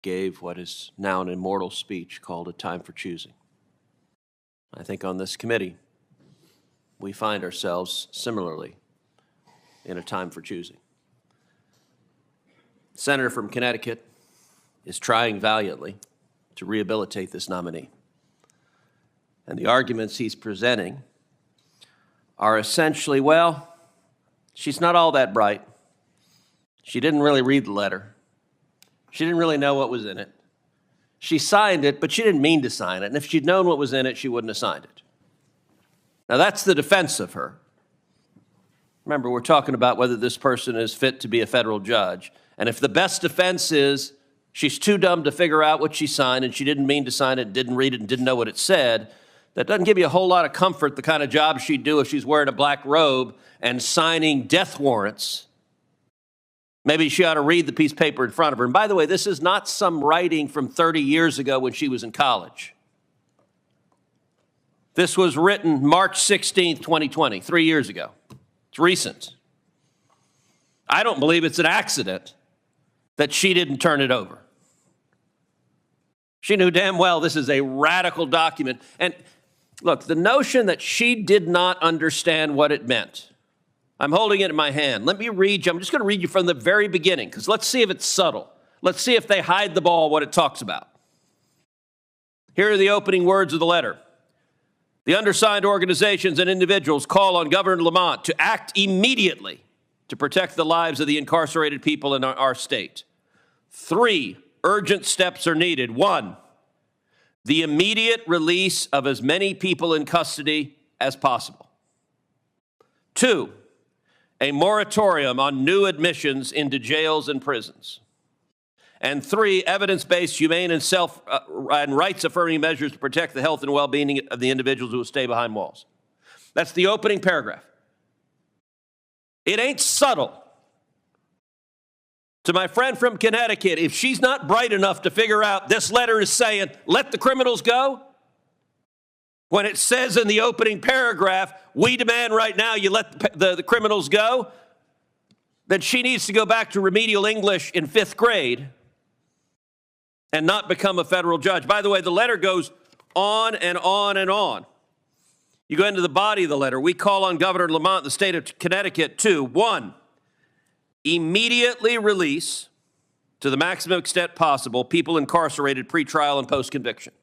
gave what is now an immortal speech called A Time for Choosing. I think on this committee, we find ourselves similarly in a time for choosing. The senator from Connecticut is trying valiantly to rehabilitate this nominee. And the arguments he's presenting are essentially, well, she's not all that bright. She didn't really read the letter. She didn't really know what was in it. She signed it, but she didn't mean to sign it. And if she'd known what was in it, she wouldn't have signed it. Now, that's the defense of her. Remember, we're talking about whether this person is fit to be a federal judge. And if the best defense is she's too dumb to figure out what she signed and she didn't mean to sign it, didn't read it, and didn't know what it said, that doesn't give you a whole lot of comfort, the kind of job she'd do if she's wearing a black robe and signing death warrants. Maybe she ought to read the piece of paper in front of her. And by the way, this is not some writing from 30 years ago when she was in college. This was written March 16th, 2020, 3 years ago. It's recent. I don't believe it's an accident that she didn't turn it over. She knew damn well this is a radical document. And look, the notion that she did not understand what it meant. I'm holding it in my hand. Let me read you. I'm just going to read you from the very beginning, because let's see if it's subtle. Let's see if they hide the ball, what it talks about. Here are the opening words of the letter. The undersigned organizations and individuals call on Governor Lamont to act immediately to protect the lives of the incarcerated people in our state. 3 urgent steps are needed. 1, the immediate release of as many people in custody as possible. 2, a moratorium on new admissions into jails and prisons. And 3, evidence-based, humane, and rights-affirming measures to protect the health and well-being of the individuals who will stay behind walls. That's the opening paragraph. It ain't subtle. To my friend from Connecticut, if she's not bright enough to figure out this letter is saying, let the criminals go, when it says in the opening paragraph, we demand right now you let the criminals go, then she needs to go back to remedial English in 5th grade and not become a federal judge. By the way, the letter goes on and on and on. You go into the body of the letter. We call on Governor Lamont, the state of Connecticut, to 1, immediately release, to the maximum extent possible, people incarcerated pre-trial and post-conviction.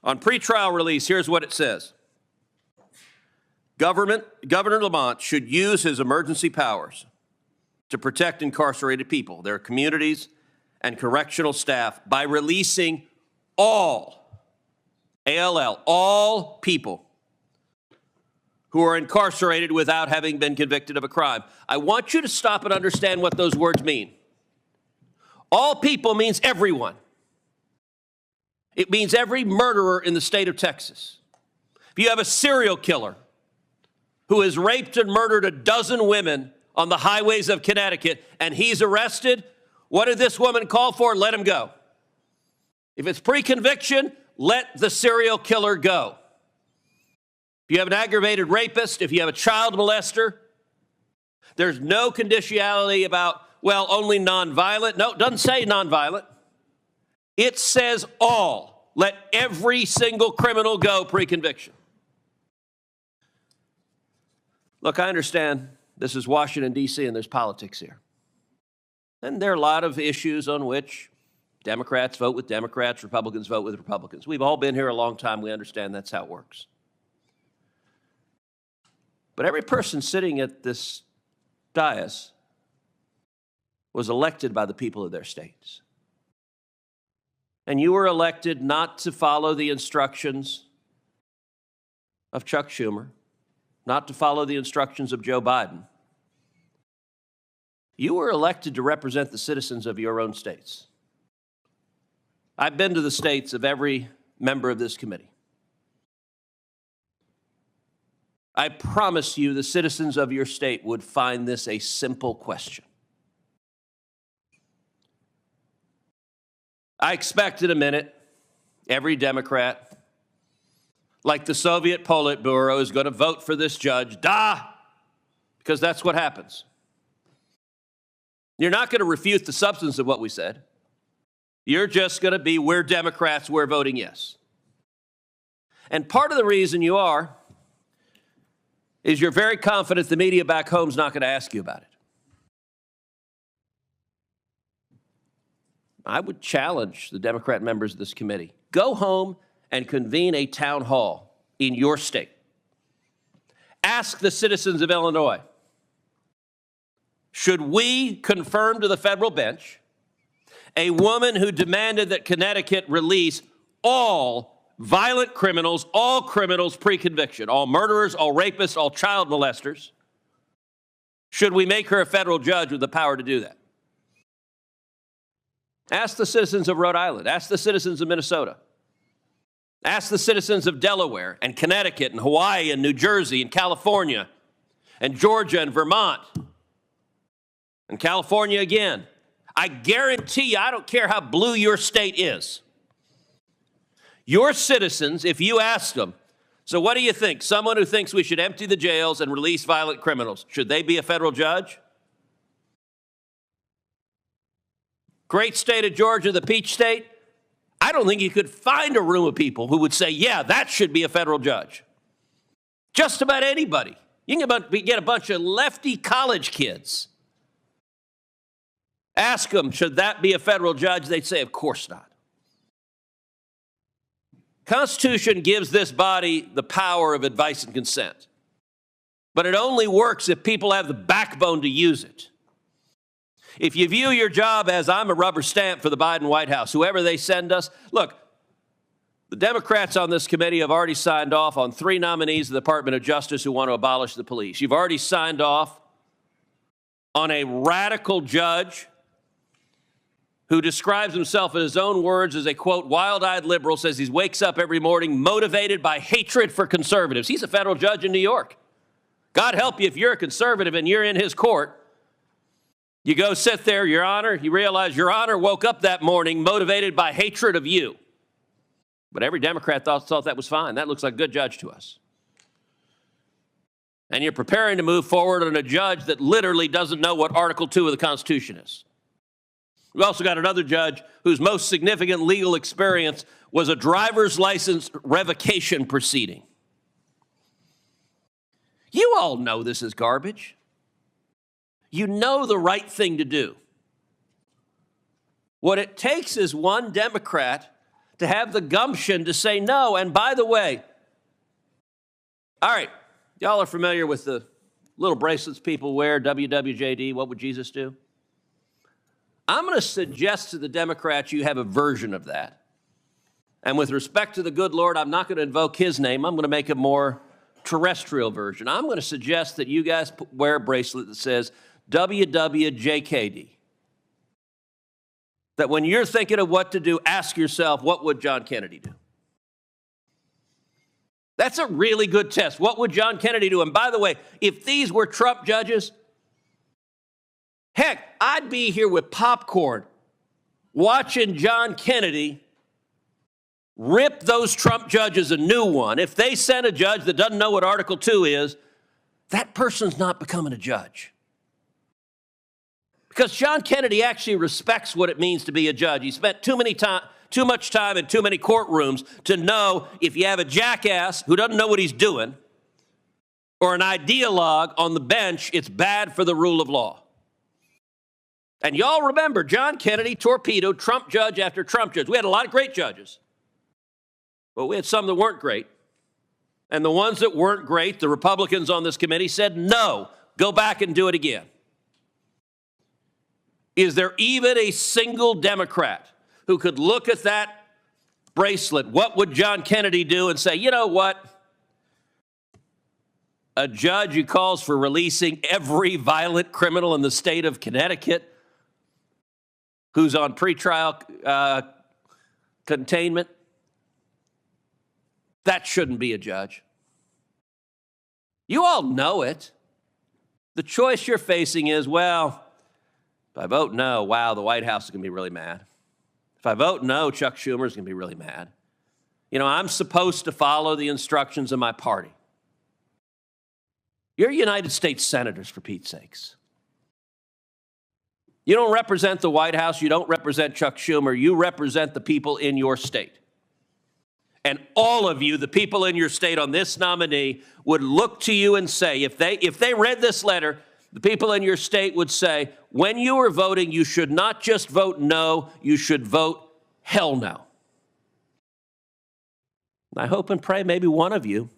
On pre-trial release, here's what it says. Governor Lamont should use his emergency powers to protect incarcerated people, their communities, and correctional staff by releasing all, A-L-L, all people who are incarcerated without having been convicted of a crime. I want you to stop and understand what those words mean. All people means everyone. It means every murderer in the state of Texas. If you have a serial killer who has raped and murdered a dozen women on the highways of Connecticut and he's arrested, what did this woman call for? Let him go. If it's pre-conviction, let the serial killer go. If you have an aggravated rapist, if you have a child molester, there's no conditionality about, well, only nonviolent. No, it doesn't say nonviolent. It says all. Let every single criminal go pre-conviction. Look, I understand this is Washington, D.C., and there's politics here. And there are a lot of issues on which Democrats vote with Democrats, Republicans vote with Republicans. We've all been here a long time. We understand that's how it works. But every person sitting at this dais was elected by the people of their states. And you were elected not to follow the instructions of Chuck Schumer, not to follow the instructions of Joe Biden. You were elected to represent the citizens of your own states. I've been to the states of every member of this committee. I promise you the citizens of your state would find this a simple question. I expect in a minute every Democrat, like the Soviet Politburo, is going to vote for this judge, because that's what happens. You're not going to refute the substance of what we said. You're just going to be, we're Democrats, we're voting yes. And part of the reason you are is you're very confident the media back home is not going to ask you about it. I would challenge the Democrat members of this committee. Go home and convene a town hall in your state. Ask the citizens of Illinois, should we confirm to the federal bench a woman who demanded that Connecticut release all violent criminals, all criminals pre-conviction, all murderers, all rapists, all child molesters? Should we make her a federal judge with the power to do that? Ask the citizens of Rhode Island. Ask the citizens of Minnesota. Ask the citizens of Delaware and Connecticut and Hawaii and New Jersey and California and Georgia and Vermont and California again. I guarantee you, I don't care how blue your state is. Your citizens, if you ask them, so what do you think? Someone who thinks we should empty the jails and release violent criminals, should they be a federal judge? Great state of Georgia, the Peach State. I don't think you could find a room of people who would say, yeah, that should be a federal judge. Just about anybody. You can get a bunch of lefty college kids. Ask them, should that be a federal judge? They'd say, of course not. Constitution gives this body the power of advice and consent. But it only works if people have the backbone to use it. If you view your job as I'm a rubber stamp for the Biden White House, whoever they send us, look, the Democrats on this committee have already signed off on 3 nominees of the Department of Justice who want to abolish the police. You've already signed off on a radical judge who describes himself in his own words as a, quote, wild-eyed liberal, says he wakes up every morning motivated by hatred for conservatives. He's a federal judge in New York. God help you if you're a conservative and you're in his court. You go sit there, Your Honor, you realize Your Honor woke up that morning motivated by hatred of you. But every Democrat thought that was fine. That looks like a good judge to us. And you're preparing to move forward on a judge that literally doesn't know what Article 2 of the Constitution is. We've also got another judge whose most significant legal experience was a driver's license revocation proceeding. You all know this is garbage. You know the right thing to do. What it takes is one Democrat to have the gumption to say no. And by the way, all right, y'all are familiar with the little bracelets people wear, WWJD, what would Jesus do? I'm going to suggest to the Democrats you have a version of that. And with respect to the good Lord, I'm not going to invoke his name. I'm going to make a more terrestrial version. I'm going to suggest that you guys wear a bracelet that says WWJKD. That when you're thinking of what to do, ask yourself, what would John Kennedy do? That's a really good test. What would John Kennedy do? And by the way, if these were Trump judges, heck, I'd be here with popcorn watching John Kennedy rip those Trump judges a new one. If they send a judge that doesn't know what Article 2 is, that person's not becoming a judge. Because John Kennedy actually respects what it means to be a judge. He spent too much time in too many courtrooms to know if you have a jackass who doesn't know what he's doing or an ideologue on the bench, it's bad for the rule of law. And y'all remember, John Kennedy torpedoed Trump judge after Trump judge. We had a lot of great judges, but we had some that weren't great. And the ones that weren't great, the Republicans on this committee said, no, go back and do it again. Is there even a single Democrat who could look at that bracelet, what would John Kennedy do, and say, you know what? A judge who calls for releasing every violent criminal in the state of Connecticut who's on pretrial containment, that shouldn't be a judge. You all know it. The choice you're facing is, well, if I vote no, wow, the White House is going to be really mad. If I vote no, Chuck Schumer is going to be really mad. You know, I'm supposed to follow the instructions of my party. You're United States senators, for Pete's sakes. You don't represent the White House. You don't represent Chuck Schumer. You represent the people in your state. And all of you, the people in your state on this nominee, would look to you and say, if they read this letter, the people in your state would say, when you are voting, you should not just vote no, you should vote hell no. And I hope and pray maybe one of you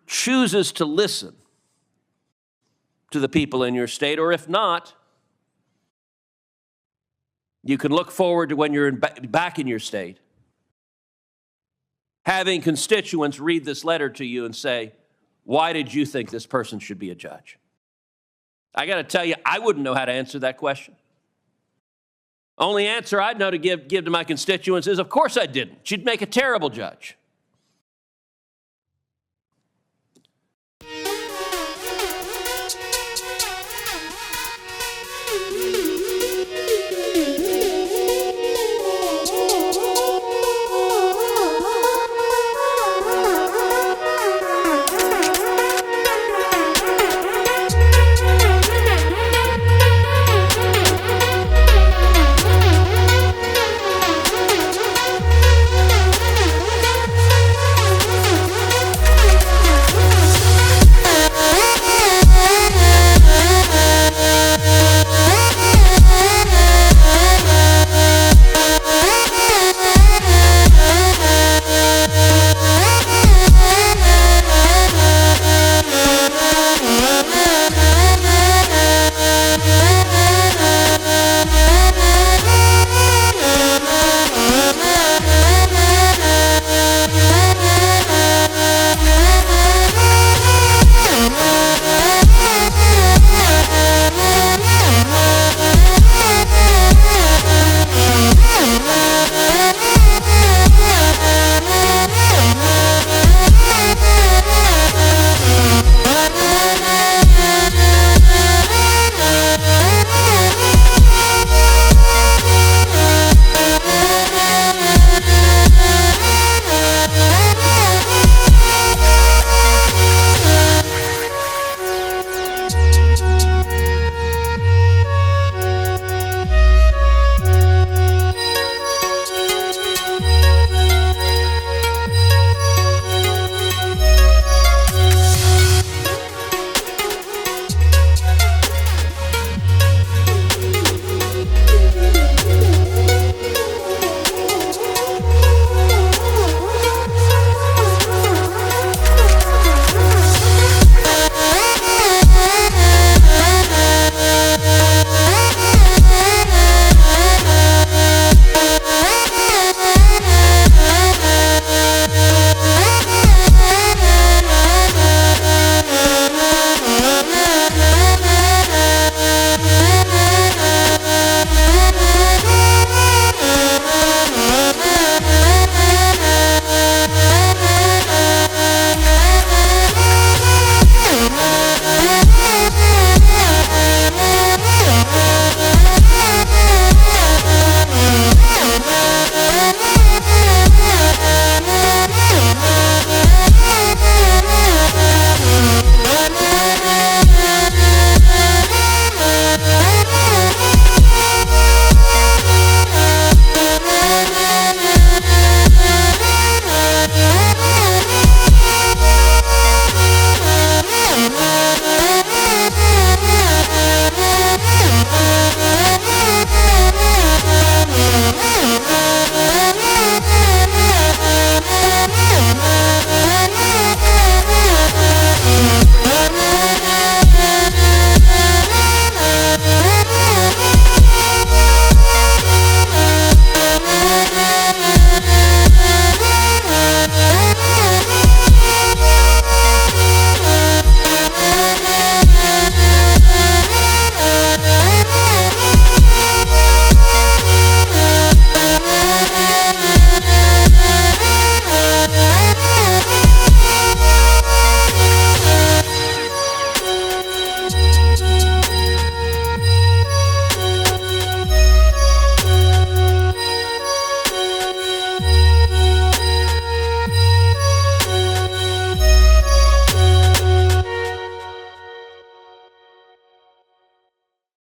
chooses to listen to the people in your state, or if not, you can look forward to when you're back in your state, having constituents read this letter to you and say, why did you think this person should be a judge? I got to tell you, I wouldn't know how to answer that question. Only answer I'd know to give to my constituents is, of course I didn't. She'd make a terrible judge.